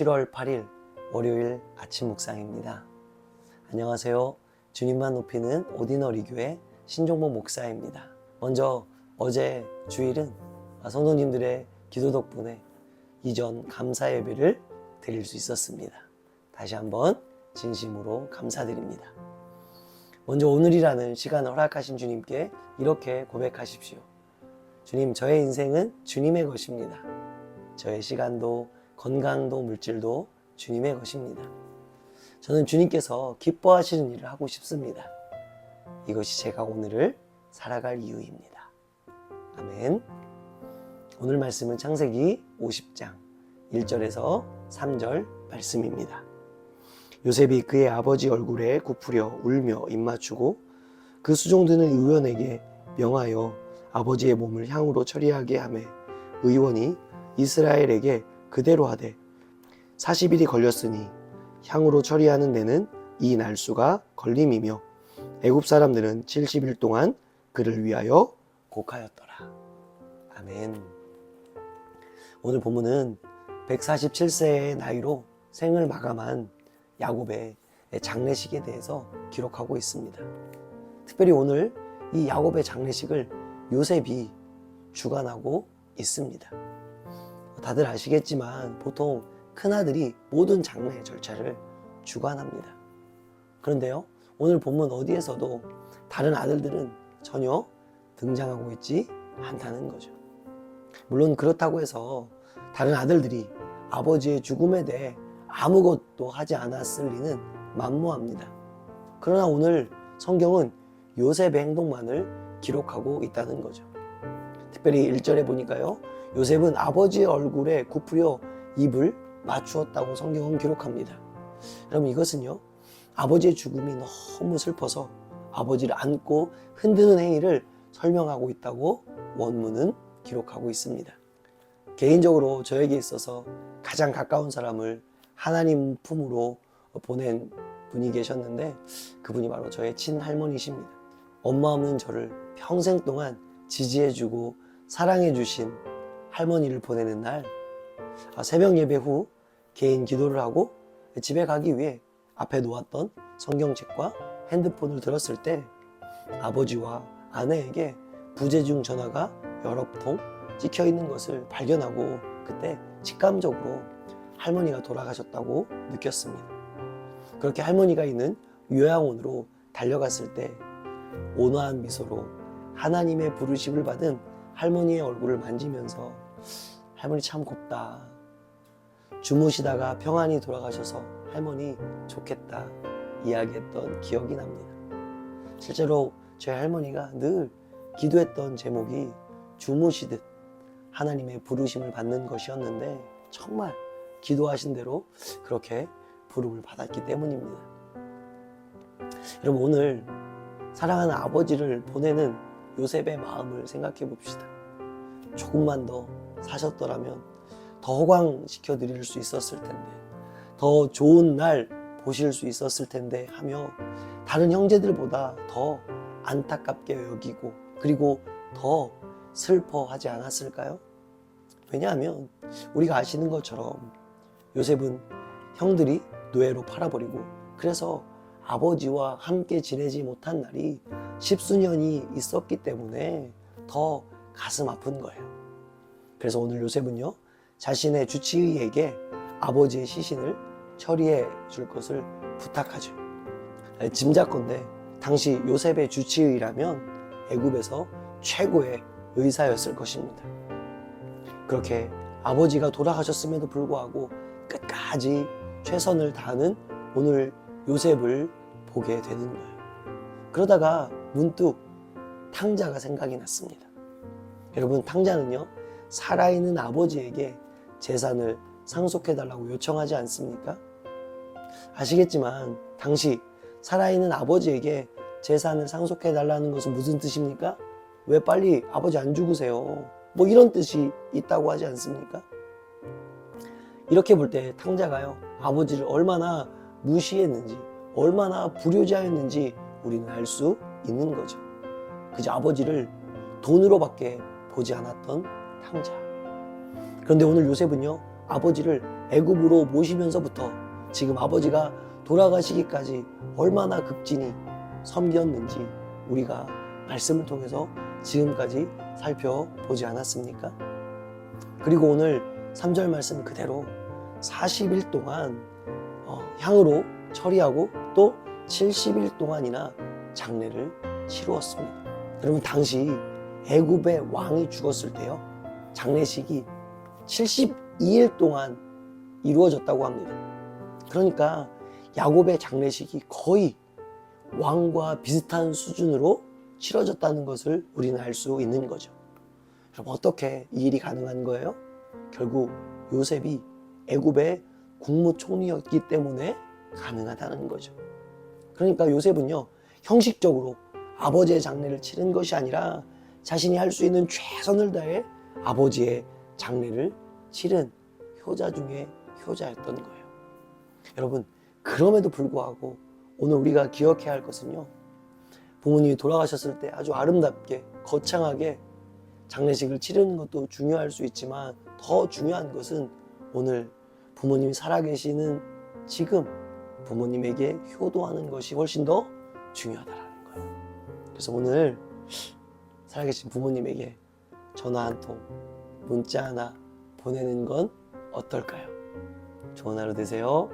7월 8일 월요일 아침 묵상입니다. 안녕하세요. 주님만 높이는 오디너리 교회 신종모 목사입니다. 먼저 어제 주일은 성도님들의 기도 덕분에 이전 감사 예배를 드릴 수 있었습니다. 다시 한번 진심으로 감사드립니다. 먼저 오늘이라는 시간을 허락하신 주님께 이렇게 고백하십시오. 주님, 저의 인생은 주님의 것입니다. 저의 시간도 건강도 물질도 주님의 것입니다. 저는 주님께서 기뻐하시는 일을 하고 싶습니다. 이것이 제가 오늘을 살아갈 이유입니다. 아멘. 오늘 말씀은 창세기 50장 1절에서 3절 말씀입니다. 요셉이 그의 아버지 얼굴에 굽으려 울며 입맞추고 그 수종드는 의원에게 명하여 아버지의 몸을 향으로 처리하게 하매 의원이 이스라엘에게 그대로 하되 40일이 걸렸으니 향으로 처리하는 데는 이 날수가 걸림이며 애굽 사람들은 70일 동안 그를 위하여 곡하였더라. 아멘. 오늘 본문은 147세의 나이로 생을 마감한 야곱의 장례식에 대해서 기록하고 있습니다. 특별히 오늘 이 야곱의 장례식을 요셉이 주관하고 있습니다. 다들 아시겠지만 보통 큰아들이 모든 장례 절차를 주관합니다. 그런데요, 오늘 본문 어디에서도 다른 아들들은 전혀 등장하고 있지 않다는 거죠. 물론 그렇다고 해서 다른 아들들이 아버지의 죽음에 대해 아무것도 하지 않았을 리는 만무합니다. 그러나 오늘 성경은 요셉의 행동만을 기록하고 있다는 거죠. 특별히 1절에 보니까요, 요셉은 아버지의 얼굴에 굽으려 입을 맞추었다고 성경은 기록합니다. 여러분, 이것은요, 아버지의 죽음이 너무 슬퍼서 아버지를 안고 흔드는 행위를 설명하고 있다고 원문은 기록하고 있습니다. 개인적으로 저에게 있어서 가장 가까운 사람을 하나님 품으로 보낸 분이 계셨는데 그분이 바로 저의 친할머니십니다. 엄마 없는 저를 평생 동안 지지해주고 사랑해주신 할머니를 보내는 날, 새벽 예배 후 개인 기도를 하고 집에 가기 위해 앞에 놓았던 성경책과 핸드폰을 들었을 때 아버지와 아내에게 부재중 전화가 여러 통 찍혀 있는 것을 발견하고 그때 직감적으로 할머니가 돌아가셨다고 느꼈습니다. 그렇게 할머니가 있는 요양원으로 달려갔을 때 온화한 미소로 하나님의 부르심을 받은 할머니의 얼굴을 만지면서 할머니 참 곱다, 주무시다가 평안히 돌아가셔서 할머니 좋겠다 이야기했던 기억이 납니다. 실제로 저희 할머니가 늘 기도했던 제목이 주무시듯 하나님의 부르심을 받는 것이었는데 정말 기도하신 대로 그렇게 부름을 받았기 때문입니다. 여러분, 오늘 사랑하는 아버지를 보내는 요셉의 마음을 생각해 봅시다. 조금만 더 사셨더라면 더 호강시켜 드릴 수 있었을 텐데, 더 좋은 날 보실 수 있었을 텐데 하며 다른 형제들보다 더 안타깝게 여기고 그리고 더 슬퍼하지 않았을까요? 왜냐하면 우리가 아시는 것처럼 요셉은 형들이 노예로 팔아버리고 그래서 아버지와 함께 지내지 못한 날이 십수년이 있었기 때문에 더 가슴 아픈 거예요. 그래서 오늘 요셉은요, 자신의 주치의에게 아버지의 시신을 처리해 줄 것을 부탁하죠. 짐작컨대 당시 요셉의 주치의라면 애굽에서 최고의 의사였을 것입니다. 그렇게 아버지가 돌아가셨음에도 불구하고 끝까지 최선을 다하는 오늘 요셉을 보게 되는 거예요. 그러다가 문득 탕자가 생각이 났습니다. 여러분, 탕자는요, 살아있는 아버지에게 재산을 상속해달라고 요청하지 않습니까? 아시겠지만 당시 살아있는 아버지에게 재산을 상속해달라는 것은 무슨 뜻입니까? 왜 빨리 아버지 안 죽으세요? 뭐 이런 뜻이 있다고 하지 않습니까? 이렇게 볼 때 탕자가요, 아버지를 얼마나 무시했는지, 얼마나 불효자였는지 우리는 알 수 있는 거죠. 그저 아버지를 돈으로밖에 보지 않았던 탕자. 그런데 오늘 요셉은요, 아버지를 애굽으로 모시면서부터 지금 아버지가 돌아가시기까지 얼마나 극진히 섬겼는지 우리가 말씀을 통해서 지금까지 살펴보지 않았습니까? 그리고 오늘 3절 말씀 그대로 40일 동안 향으로 처리하고 또 70일 동안이나 장례를 치루었습니다. 여러분, 당시 애굽의 왕이 죽었을 때요, 장례식이 72일 동안 이루어졌다고 합니다. 그러니까 야곱의 장례식이 거의 왕과 비슷한 수준으로 치러졌다는 것을 우리는 알 수 있는 거죠. 그럼 어떻게 이 일이 가능한 거예요? 결국 요셉이 애굽의 국무총리였기 때문에 가능하다는 거죠. 그러니까 요셉은요, 형식적으로 아버지의 장례를 치른 것이 아니라 자신이 할 수 있는 최선을 다해 아버지의 장례를 치른 효자 중에 효자였던 거예요. 여러분, 그럼에도 불구하고 오늘 우리가 기억해야 할 것은요, 부모님이 돌아가셨을 때 아주 아름답게 거창하게 장례식을 치르는 것도 중요할 수 있지만 더 중요한 것은 오늘 부모님이 살아계시는 지금 부모님에게 효도하는 것이 훨씬 더 중요하다는 거예요. 그래서 오늘 살아계신 부모님에게 전화 한 통, 문자 하나 보내는 건 어떨까요? 좋은 하루 되세요.